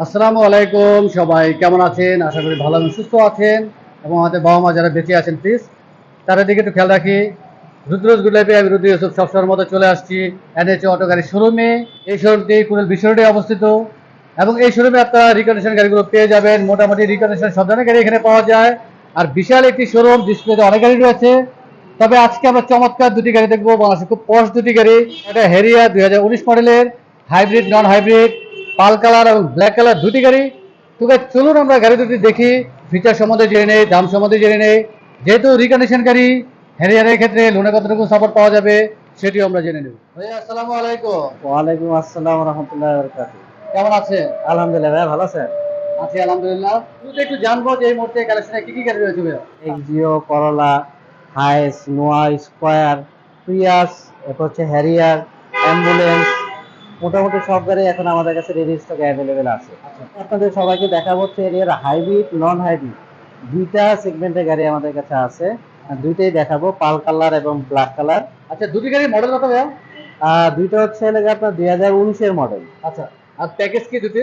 আসসালামু আলাইকুম, সবাই কেমন আছেন? আশা করি ভালো এবং সুস্থ আছেন এবং আমাদের বাবা মা যারা বেঁচে আছেন প্লিজ তাদের দিকে একটু খেয়াল রাখি। রুদ্রজ গুড লাইফে আমি রুদ্র ইউসুফ সবসময়ের মতো চলে আসছি এনএচএ অটো গাড়ির শোরুমে। এই শোরুমটি কুড়িল বিশ্ব রোডে অবস্থিত এবং এই শোরুমে আপনারা রিকন্ডিশন গাড়িগুলো পেয়ে যাবেন। মোটামুটি রিকন্ডিশন সব ধরনের গাড়ি এখানে পাওয়া যায়। আর বিশাল একটি শোরুম, ডিসপ্লেতে অনেক গাড়ি রয়েছে। তবে আজকে আমরা চমৎকার দুটি গাড়ি দেখবো, বাংলাদেশের খুব পশ দুটি গাড়ি। এটা হেরিয়ার 2019 মডেলের, হাইব্রিড নন হাইব্রিড, পাল কালার এবং ব্ল্যাক কালার দুটি গাড়ি। তো guys, চলুন আমরা গাড়ি দুটি দেখি, ফিচার সম্বন্ধে জেনে নেই, দাম সম্বন্ধে জেনে নেই। যেহেতু রিকন্ডিশন গাড়ি, হ্যারিয়ারের ক্ষেত্রে লোনে কতটুকু সাপোর্ট পাওয়া যাবে সেটিও আমরা জেনে নেব। ভাইয়া আসসালামু আলাইকুম। ওয়ালাইকুম আসসালাম রহমতুল্লাহ বরকাতুহ। কেমন আছেন? আলহামদুলিল্লাহ ভাই, ভালো আছেন? আছি আলহামদুলিল্লাহ। শুরুতে একটু জানবো যে এই মুহূর্তে কালেকশনে কি কি গাড়ি রয়েছে ভাইয়া? এক্সিও, করলা, হাইস, নোয়া, স্কোয়ার, প্রিয়াস, এরপর হচ্ছে হ্যারিয়ার, অ্যাম্বুলেন্স, মোটামুটি সব গাড়ি এখন আমাদের কাছে রেডি স্টকে অ্যাভেলেবেল আছে। আচ্ছা আপনাদের সবাইকে দেখাবো হচ্ছে এর হাইব্রিড, নন হাইব্রিড দুইটা সেগমেন্টের গাড়ি আমাদের কাছে আছে। দুইটাই দেখাবো, পাল কালার এবং ব্ল্যাক কালার। আচ্ছা, দুটি গাড়ির মডেল কত ভাইয়া? দুইটা হচ্ছে লেগে আপনার 2019-এর মডেল। আচ্ছা, আর প্যাকেজ কি দুটি?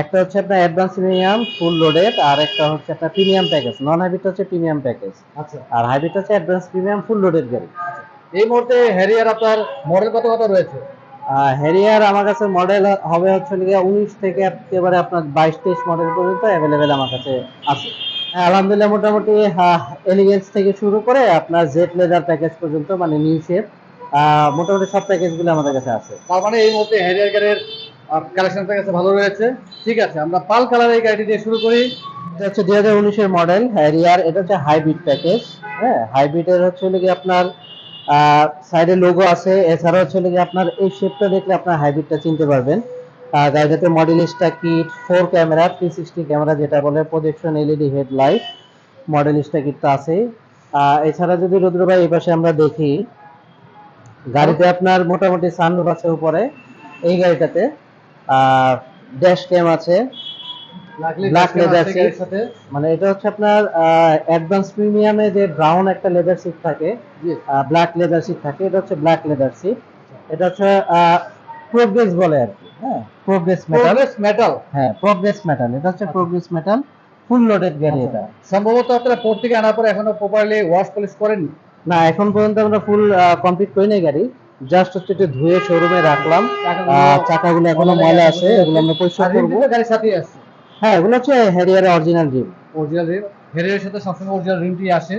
একটা হচ্ছে আপনার অ্যাডভান্স প্রিমিয়াম ফুল লোডেড, আর একটা হচ্ছে আপনার প্রিমিয়াম প্যাকেজ। নন হাইব্রিড হচ্ছে প্রিমিয়াম প্যাকেজ, আচ্ছা আর হাইব্রিড হচ্ছে অ্যাডভান্স প্রিমিয়াম ফুল লোডেড গাড়ি। আচ্ছা, এই মুহূর্তে হ্যারিয়ার আপনার মডেল কত কত রয়েছে? হ্যারিয়ার আমার কাছে মডেল হবে হচ্ছে গিয়ে 19 থেকে একেবারে আপনার 22-23 মডেল পর্যন্ত অ্যাভেলেবেল আমার কাছে আছে। হ্যাঁ, আলহামদুলিল্লাহ, মোটামুটি এলিগেন্স থেকে শুরু করে আপনার জেড লেদার প্যাকেজ পর্যন্ত, মানে নিউ শেপ, মোটামুটি সব প্যাকেজগুলো আমাদের কাছে আছে। তার মানে এই মুহূর্তে হ্যারিয়ার গাড়ির কালেকশন আপনার কাছে ভালো রয়েছে। ঠিক আছে, আমরা পাল কালার এই গাড়িটি দিয়ে শুরু করি। এটা হচ্ছে 2019-এর মডেল হ্যারিয়ার। এটা হচ্ছে হাইব্রিড প্যাকেজ। হ্যাঁ, হাইব্রিডের হচ্ছে কি আপনার সাইডে লোগো আছে, এছাড়া হচ্ছে কি আপনার এই শেপটা দেখলে আপনার হাইব্রিডটা চিনতে পারবেন। গাড়িটাতে মডেলিস্টা কিট, 4 ক্যামেরা, 360 ক্যামেরা যেটা বলে, projection LED headlight, Modellista kit তো আছেই। এছাড়া যদি রুদ্র ভাই এই পাশে আমরা দেখি, গাড়িতে আপনার মোটামুটি সানরুফ আছে উপরে এই গাড়িটাতে। ড্যাশ ক্যাম আছে, ব্ল্যাক লেদার সিট। সাথে মানে এটা হচ্ছে আপনার অ্যাডভান্স প্রিমিয়ামে যে ব্রাউন একটা লেদার সিট থাকে, ব্ল্যাক লেদার সিট থাকে, এটা হচ্ছে ব্ল্যাক লেদার সিট। এটা হচ্ছে প্রোগ্রেস বলে আর কি। হ্যাঁ, প্রোগ্রেস মেটাল। মেটাল। হ্যাঁ, প্রোগ্রেস মেটাল, এটা হচ্ছে প্রোগ্রেস মেটাল ফুল লোডেড গাড়ি এটা। সম্ভবত আপনারা পোর্ট থেকে আনার পরে এখনো প্রপারলি ওয়াশ পলিশ করেননি। না, এখন পর্যন্ত আমরা ফুল কমপ্লিট করি নাই গাড়ি। জাস্ট হচ্ছে একটু ধুয়ে শোরুমে রাখলাম। চাকাগুলো এখনো ময়লা আছে, এগুলো আমরা পরিষ্কার করবো। গাড়ির সাথেই আসছে হ্যাঁ, এগুলো হচ্ছে হ্যারিয়ারের অরিজিনাল রিম। অরিজিনাল রিম। হেরিয়ারের সাথে সবসময় অরিজিনাল রিমটি আসে।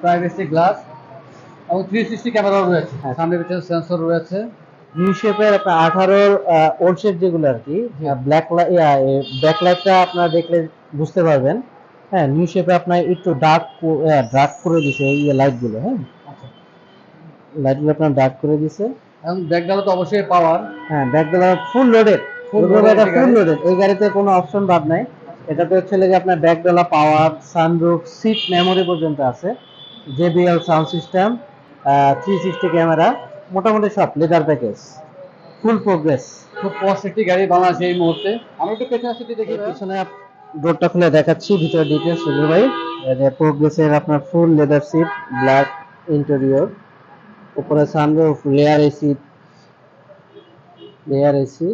প্রাইভেসি গ্লাস এবং 360 ক্যামেরাও রয়েছে, হ্যাঁ, সামনে পিছনে সেন্সর রয়েছে। নিউ শেপের আপনার 18-র ওল্ড শেপ যেগুলো আর কি, ব্ল্যাক ব্যাকলাইটটা আপনারা দেখলে বুঝতে পারবেন। হ্যাঁ, নিউ শেপে আপনার একটু ডার্ক ডার্ক করে দিছে এই লাইটগুলো। হ্যাঁ, আচ্ছা, লাইটগুলো আপনার ডার্ক করে দিছে। এবং ব্যাকডালা তো অবশ্যই পাওয়ার। হ্যাঁ, ব্যাকগুলো full loaded. Full loaded full loaded এই গাড়িতে কোনো অপশন বাদ নাই। এটাতে হচ্ছে লেগে আপনার ব্যাকডালা, পাওয়ার, সানরুফ, সিট মেমোরি পর্যন্ত আছে, জেবিএল সাউন্ড সিস্টেম, 360 ক্যামেরা, মোটামুটি সব লেদার প্যাকেজ, ফুল প্রোগ্রেস। খুব পশ একটি গাড়ি বাংলাদেশে এই মুহূর্তে। আমরা একটু পেছনে সিটি দেখি ভাইয়া। পিছনে ডোরটা খুলে দেখাচ্ছি ভিতরে ডিটেলস সুজয় ভাই। এই যে প্রোগ্রেসের আপনার full leather seat, black interior, উপরে sunroof, layer AC, layer AC.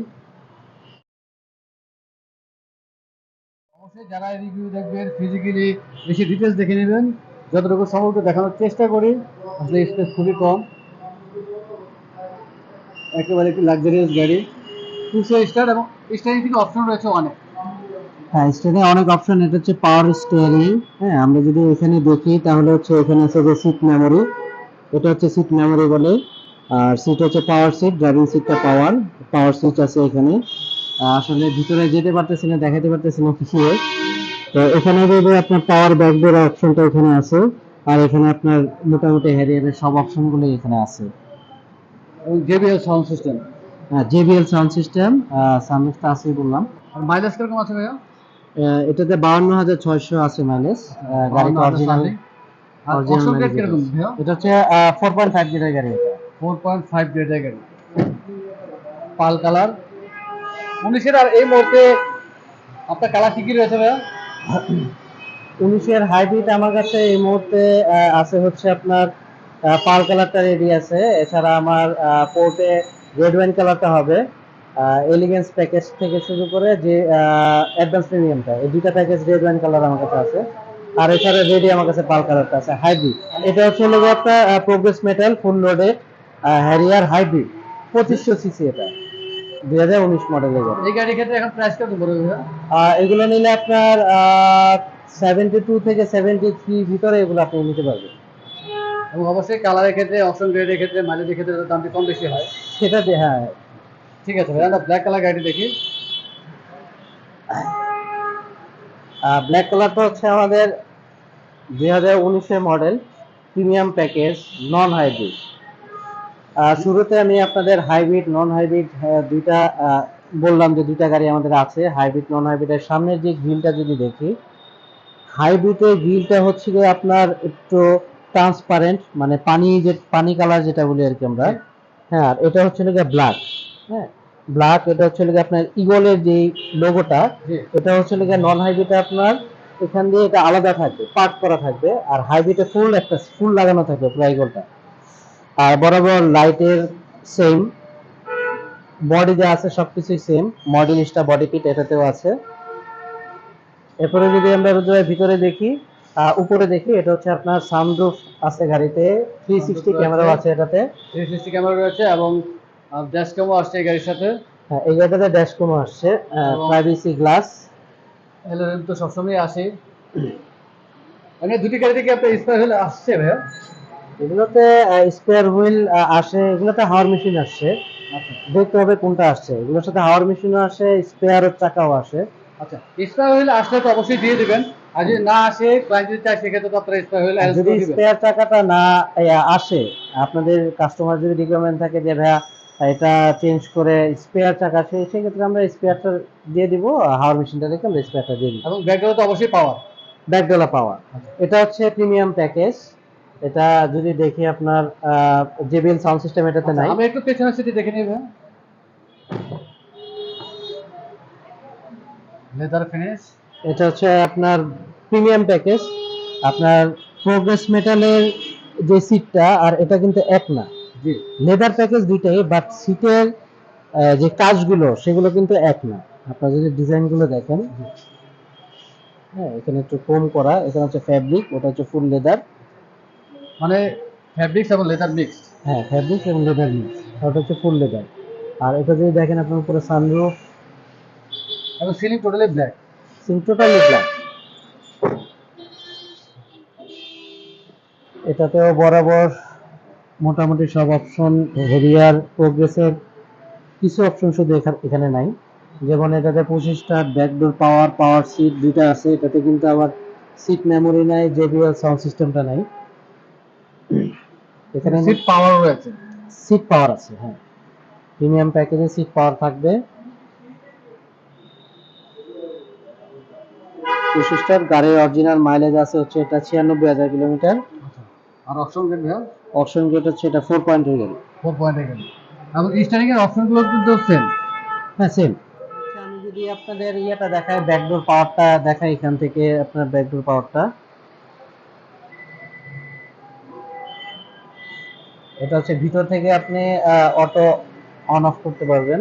অবশ্যই যারা রিভিউ দেখবেন ফিজিক্যালি বেশি ডিটেলস দেখে নেবেন। যতটুকু সম্ভব দেখানোর চেষ্টা করি। আসলে স্পেস খুবই কম, একেবারে একটি লাক্সারিয়াস গাড়ি। টুসে স্টার্ট এবং স্টারিং থেকে অপশন রয়েছে অনেক। হ্যাঁ, স্টিয়ারিং অনেক অপশন। এটা হচ্ছে পাওয়ার স্টিয়ারিং। হ্যাঁ, আমরা যদি এখানে দেখি তাহলে হচ্ছে এখানে আছে যে সিট মেমোরি, এটা হচ্ছে সিট মেমোরি বলে। আর সিট হচ্ছে পাওয়ার সিট, ড্রাইভিং সিটটা পাওয়ার, পাওয়ার সিট আছে এখানে। আসলে ভিতরে যেতে পারতেছি না, দেখাতে পারতেছি না কিছু। তো এখানে যদি আপনার পাওয়ার ব্যাক ডোর অপশনটা এখানে আছে, আর এখানে আপনার মোটামুটি হ্যারিয়ারের সব অপশনগুলো এখানে আছে। এবং জেবিএল সাউন্ড সিস্টেম। হ্যাঁ, JBL সাউন্ড সিস্টেম, সানরুফটা আছেই বললাম। আর মাইলেজ কিরকম আছে ভাইয়া? এটাতে 52,600 আছে মাইলেজ। গাড়িটা অরিজিনাল, আর অরিজিনাল অপশন গ্রেড মাইলেজ। কিরকম ভাইয়া? এটা হচ্ছে 4.5 লিটার গাড়ি এটা। 4.5 গ্রেডের গাড়ি, পাল কালার 19-এর। আর এই মুহূর্তে আপনার কালার কি কি রয়েছে ভাইয়া? 19-এর হাইব্রিড আমার কাছে এই মুহূর্তে আছে হচ্ছে আপনার পার্ল কালারটা রেডি আছে। এছাড়া আমার পোর্টে রেড ওয়াইন কালারটা হবে। এলিগেন্স প্যাকেজ থেকে শুরু করে যে অ্যাডভান্স প্রিমিয়ামটা, এই দুইটা প্যাকেজ রেড ওয়াইন কালার আমার কাছে আছে। আর এছাড়া রেডি আমার কাছে পাল কালারটা আছে হাইব্রিড। এটা হচ্ছে হলো গিয়ে আপনার progress metal full loaded Harrier hybrid 2500 CC. এটা 2019 মডেলের গাড়ি। এই গাড়ির ক্ষেত্রে এখন প্রাইস কত পড়বে ভাইয়া? এগুলো নিলে আপনার 72 থেকে 73 ভিতরে এগুলো আপনি নিতে পারবেন। এবং অবশ্যই কালারের ক্ষেত্রে, অপশন গ্রেডের ক্ষেত্রে, মাইলেজের ক্ষেত্রে দামটি কম বেশি হয়। সেটা হ্যাঁ। ঠিক আছে ভাইয়া, আমরা ব্ল্যাক কালার গাড়িটি দেখি। ব্ল্যাক কালারটা হচ্ছে আমাদের 2019-এর model, premium package, non hybrid. শুরুতে আমি আপনাদের হাইব্রিড নন হাইব্রিড দুইটা বললাম যে দুইটা গাড়ি আমাদের আছে। হাইব্রিড নন হাইব্রিডের সামনের যে গ্রিলটা যদি দেখি, হাইব্রিডের গ্রিলটা হচ্ছে গিয়ে আপনার একটু ট্রান্সপারেন্ট, মানে পানি কালার যেটা বলি আর কি আমরা। হ্যাঁ, আর এটা হচ্ছে গিয়ে ব্ল্যাক। হ্যাঁ, ব্ল্যাক। এটা হচ্ছে গিয়ে আপনার ইগলের যে লোগোটা, জি। এটা হচ্ছে গিয়ে নন হাইব্রিডে আপনার এখান দিয়ে এটা আলাদা থাকবে, পার্ট করা থাকবে। আর হাইব্রিডে ফুল লাগানো থাকবে পুরো ইগলটা। আর বরাবর লাইটের সেম, বডি যা আছে সবকিছুই সেম, মডেলিস্টা বডি কিট এটাতেও আছে। এরপরে যদি আমরা ভিতরে দেখি, উপরে দেখি, এটা হচ্ছে আপনার সানরুফ আছে গাড়িতে, 360 ক্যামেরাও আছে এটাতে। 360 ক্যামেরা রয়েছে এবং ড্যাশ ক্যামও আসছে এই গাড়ির সাথে। হ্যাঁ, এই গাড়িটাতে ড্যাশ ক্যামও আসছে, প্রাইভেসি গ্লাস। এলআরএম তো সবসময় আসে। মানে দুটি গাড়ি থেকে আপনার স্পেয়ার হলে আসছে ভাইয়া? এগুলোতে স্পেয়ার হুইল আসে, এগুলোতে হাওয়ার মেশিন আসছে। আচ্ছা দেখতে হবে কোনটা আসছে। এগুলোর সাথে হাওয়ার মেশিনও আসে, স্পেয়ারের চাকাও আসে। আচ্ছা, স্পেয়ার হলে আসলে তো অবশ্যই দিয়ে দিবেন। আর যদি না আসে, ক্লায়েন্ট যদি চায়, সেক্ষেত্রে তো আপনারা স্পেয়ার হলে আর অ্যারেঞ্জ যদি করে দিবেন। স্পেয়ার চাকাটা না আসে, আপনাদের কাস্টমার যদি রিকোয়ারমেন্ট থাকে যে ভাইয়া এটা চেঞ্জ করে স্পেয়ার চাকা, সেক্ষেত্রে আমরা স্পেয়ারটা দিয়ে দিব, হাওয়ার মেশিনটা রেখে আমরা স্পেয়ারটা দিয়ে দিব। এবং ব্যাকগ্রাউন্ড তো অবশ্যই পাওয়ার। ব্যাকডোলা পাওয়ার। এটা হচ্ছে প্রিমিয়াম প্যাকেজ। এটা যদি দেখি আপনার জেবিএল সাউন্ড সিস্টেম এটাতে নাই। আমি একটু পেছনের সিটি দেখে নিই ভাইয়া। Leather finish. এটা হচ্ছে আপনার প্রিমিয়াম প্যাকেজ। আপনার প্রোগ্রেস মেটালের যে সিটটা আর এটা কিন্তু এক না। জি। লেদার প্যাকেজ দুইটাই, বাট সিটের যে কাজগুলো সেগুলো কিন্তু এক না। আপনারা যদি ডিজাইনগুলো দেখেন, হ্যাঁ, এখানে একটু ক্রোম করা, এখানে হচ্ছে ফ্যাব্রিক, ওটা হচ্ছে ফুল লেদার। মানে ফ্যাব্রিক্স এবং লেদার মিক্স। হ্যাঁ, ফ্যাব্রিক এবং লেদার মিক্স, ওটা হচ্ছে ফুল লেদার। আর এটা যদি দেখেন আপনার উপরে সানরুফ, এবং ceiling totally black. Totally black. এটাতেও বরাবর মোটামুটি সব অপশন, হেরিয়ার প্রোগ্রেসের কিছু অপশন শুধু এখানে নাই। যেমন এটাতে 25টা ব্যাকডোর পাওয়ার সিট দুইটা আছে। এটাতে কিন্তু আবার সিট মেমোরি নাই, জেবিএল সাউন্ড সিস্টেমটা নাই। এখানে সিট পাওয়ার রয়েছে। সিট পাওয়ার আছে, হ্যাঁ, প্রিমিয়াম প্যাকেজে সিট পাওয়ার থাকবে। 25টার গাড়ির অরিজিনাল মাইলেজ আছে হচ্ছে এটা 96,000 কিলোমিটার। আর অপশন গেট ভাইয়া? অপশন গেট হচ্ছে এটা 4 পয়েন্টের গাড়ি। 4 পয়েন্টে গেল। এবং স্টারিং এর অপশনগুলো কিন্তু সেম। হ্যাঁ, সেম। আমি যদি আপনাদের ইয়েটা দেখাই, ব্যাকডোর পাওয়ারটা দেখাই, এখান থেকে আপনার ব্যাকডোর পাওয়ারটা, এটা হচ্ছে ভিতর থেকে আপনি অটো অন অফ করতে পারবেন।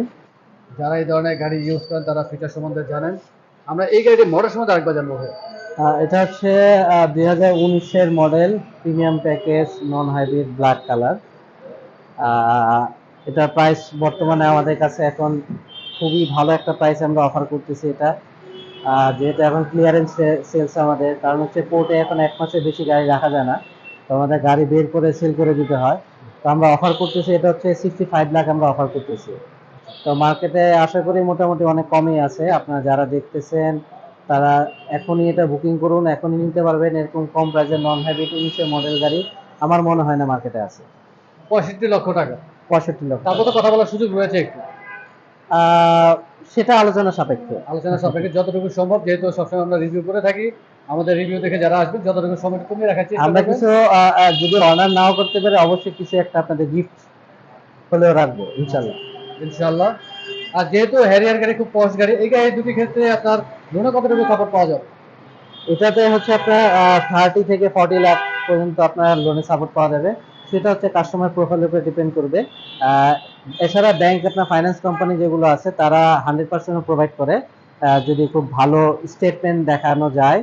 যারা এই ধরনের গাড়ি ইউজ করেন তারা ফিচার সম্বন্ধে জানেন। আমরা এই গাড়িটির মডেল সম্বন্ধে আরেকবার জানবো ভাইয়া। এটা হচ্ছে 2019-এর model, premium package, non hybrid, black colour. এটা প্রাইস বর্তমানে আমাদের কাছে এখন খুবই ভালো একটা প্রাইস আমরা অফার করতেছি এটা। যেহেতু এখন ক্লিয়ারেন্স সেলস আমাদের, কারণ হচ্ছে পোর্টে এখন 1 মাসের বেশি গাড়ি রাখা যায় না, তো আমাদের গাড়ি বের করে সেল করে দিতে হয়। তো আমরা অফার করতেছি, এটা হচ্ছে 65 লাখ আমরা অফার করতেছি। তো মার্কেটে আশা করি মোটামুটি অনেক কমই আছে। আপনারা যারা দেখতেছেন তারা এখনই এটা বুকিং করুন, এখনই নিতে পারবেন। এরকম কম প্রাইসের নন হাইব্রিড 19-এর মডেল গাড়ি আমার মনে হয় না মার্কেটে আছে। 65 লক্ষ টাকা। 65 লক্ষ। তারপর তো কথা বলার সুযোগ রয়েছে একটু। আহ, সেটা আলোচনা সাপেক্ষে। আলোচনা সাপেক্ষে যতটুকু সম্ভব, যেহেতু সবসময় আমরা রিভিউ করে থাকি, আমাদের রিভিউ দেখে যারা আসবেন যতটুকু সময় কমিয়ে রাখার চেষ্টা আমরা করবেন। কিছু যদি অনার নাও করতে পারি, অবশ্যই কিছু একটা আপনাদের গিফট হলেও রাখবো ইনশাল্লাহ। ইনশাআল্লাহ। আর যেহেতু হ্যারিয়ার গাড়ি খুব পশ গাড়ি, এই গাড়ি দুটি ক্ষেত্রে আপনার লোনে কতটুকু সাপোর্ট পাওয়া যাবে? এটাতে হচ্ছে আপনার 30 থেকে 40 লাখ পর্যন্ত আপনার লোনের সাপোর্ট পাওয়া যাবে। সেটা হচ্ছে কাস্টমার প্রোফাইলের উপর ডিপেন্ড করবে। এছাড়া ব্যাংক আপনার ফাইন্যান্স কোম্পানি যেগুলো আছে তারা 100% প্রোভাইড করে। যদি খুব ভালো স্টেটমেন্ট দেখানো যায়,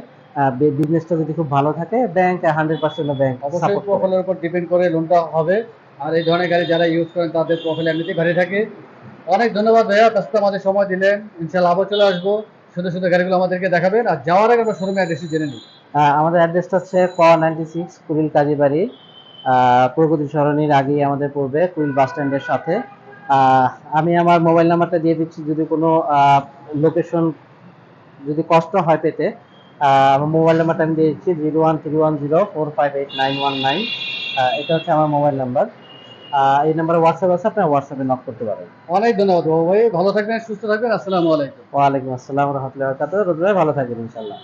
বিজনেসটা যদি খুব ভালো থাকে, ব্যাংক 100% ব্যাংক অবশ্যই সাপোর্ট করে। প্রোফাইলের উপর ডিপেন্ড করে লোনটা হবে। আর এই ধরনের গাড়ি যারা ইউজ করেন তাদের প্রোফাইল এমনিতেই ভারী থাকে। অনেক ধন্যবাদ ভাইয়া, ব্যস্ত আমাদের সময় দিলেন। ইনশাল্লাহ আবার চলে আসবো, সুন্দর সুন্দর গাড়িগুলো আমাদেরকে দেখাবেন। আর যাওয়ার আগে আমরা শোরুমে অ্যাড্রেসটি জেনে নিই। আমাদের অ্যাড্রেসটা হচ্ছে ক 96 কুড়িল কাজীবাড়ি, প্রগতি সরণির আগেই আমাদের পড়বে, কুড়িল বাস স্ট্যান্ডের সাথে। আহ, আমি আমার মোবাইল নাম্বারটা দিয়ে দিচ্ছি, যদি কোনো লোকেশন যদি কষ্ট হয় পেতে। আমার মোবাইল নাম্বারটা আমি দিয়ে দিচ্ছি 013104589119। এটা হচ্ছে আমার মোবাইল নাম্বার। এই নাম্বারে হোয়াটসঅ্যাপ আছে, আপনার হোয়াটসঅ্যাপে নক করতে পারেন। অনেক ধন্যবাদ বাবু ভাই, ভালো থাকবেন, সুস্থ থাকবেন। আসসালামু আলাইকুম। ওয়ালাইকুম আসসালাম রহমতুল্লাহ, রোদ ভাই ভালো থাকবেন ইনশাল্লাহ।